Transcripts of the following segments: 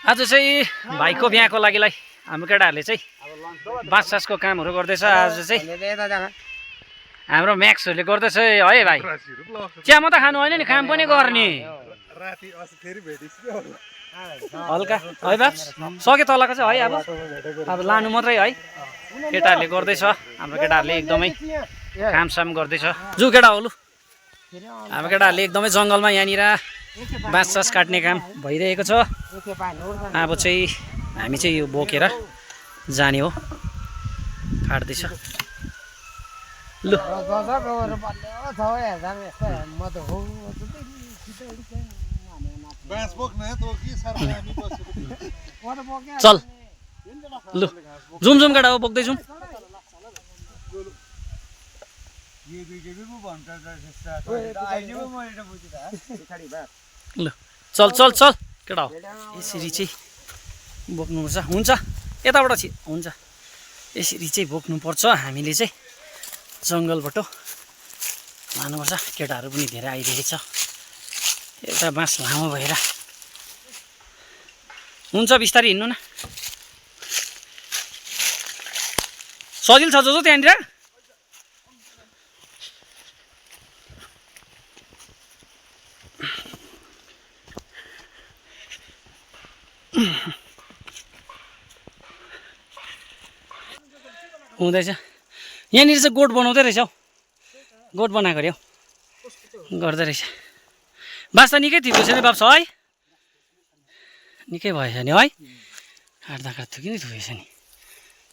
आज चाहिँ भाइको बिहाको लागिलाई हाम्रो केटाहरूले चाहिँ बाँससासको कामहरू गर्दैछ। आज चाहिँ हाम्रो म्याक्सहरूले गर्दैछ है भाइ। चिया मात्रै खानु होइन नि, काम पनि गर्ने। हल्का है बाप्स सक्यो तलको चाहिँ है। अब लानु मात्रै है। केटाहरूले गर्दैछ, हाम्रो केटाहरूले एकदमै कामसाम गर्दैछ। जु केटा हो लु, हाम्रो केटाहरूले एकदमै जङ्गलमा यहाँनिर बाँससास काट्ने काम भइरहेको छ। अब चाहिँ हामी चाहिँ यो बोकेर जाने हो, काट्दैछ लु। चल लु जुम जुम केटा हो, बोक्दै जुम। ल चल चल चल केटा हो। यसरी चाहिँ बोक्नुपर्छ। हुन्छ यताबाट चाहिँ हुन्छ, यसरी चाहिँ बोक्नुपर्छ। हामीले चाहिँ जङ्गलबाट लानुपर्छ। केटाहरू पनि धेरै आइरहेको छ, एउटा बाँस लामो भएर। हुन्छ बिस्तारै हिँड्नु न, सजिलो छ जो त्यहाँनिर। हुँदैछ यहाँनिर चाहिँ गोठ बनाउँदै रहेछ हौ, गोठ बनाएको अरे हौ, गर्दै रहेछ। बाँस त निकै थिपेछ नि बाप्स है, निकै भएछ नि है। काट्दा काट्दा किन थुएछ नि।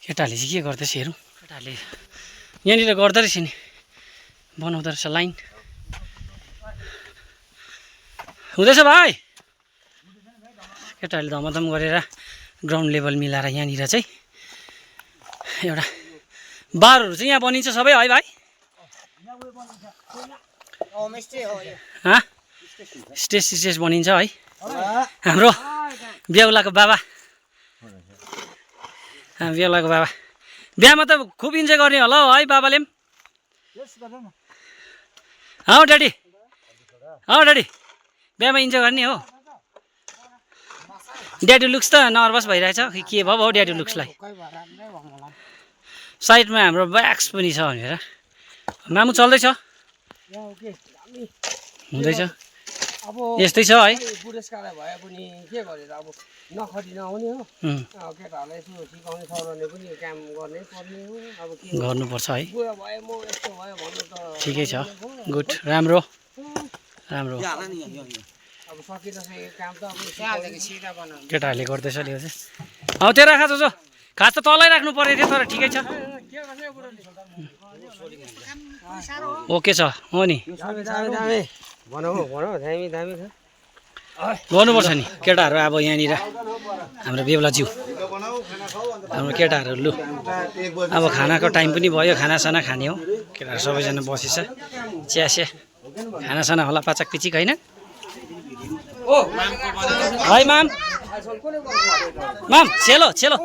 केटाहरूले चाहिँ के गर्दैछ हेरौँ। केटाहरूले यहाँनिर गर्दो रहेछ नि, बनाउँदो रहेछ लाइन। हुँदैछ भाइ। केटाहरूले धमधम गरेर ग्राउन्ड लेभल मिलाएर यहाँनिर चाहिँ एउटा बारहरू चाहिँ यहाँ बनिन्छ सबै है भाइ। स्टेज स्टेज बनिन्छ है। हाम्रो बेहुलाको बाबा, बेहुलाको बाबा बिहामा त खुब इन्जोय गर्ने होला है बाबाले पनि। हौ ड्याडी, हौ ड्याडी बिहामा इन्जोय गर्ने हो। ड्याडी लुक्स त नर्भस भइरहेछ, के भयो हौ ड्याडी लुक्सलाई। साइडमा हाम्रो ब्याक्स पनि छ भनेर मामु चल्दैछ, हुँदैछ यस्तै छ है। बुढेसकाल भए पनि के गरेर अब नखटी नहुने हो। केटाहरूलाई यसो सिकाउने सराउने पनि काम गर्नै पर्ने हो। अब के गर्नुपर्छ है। बुढा भए म यस्तो भयो भन्नु त ठिकै छ, गुड, राम्रो राम्रो। अब सकिनसकेको काम त अब त्यहाँदेखि सिधा बनाउनु केटाहरूले गर्दैछ ल्याउँछ। हौ त्यो राख जो खास त तलै राख्नु पऱ्यो थियो, तर ठिकै छ, ओके छ हो नि। गर्नुपर्छ नि केटाहरू। अब यहाँनिर हाम्रो बेहुलाज्यू, हाम्रो केटाहरू लु अब खानाको टाइम पनि भयो, खानासाना खाने हो। केटाहरू सबैजना बसेछ, चियासिया खानासाना होला पाचक पिचिक होइन है माम। माम छेलो छेलो।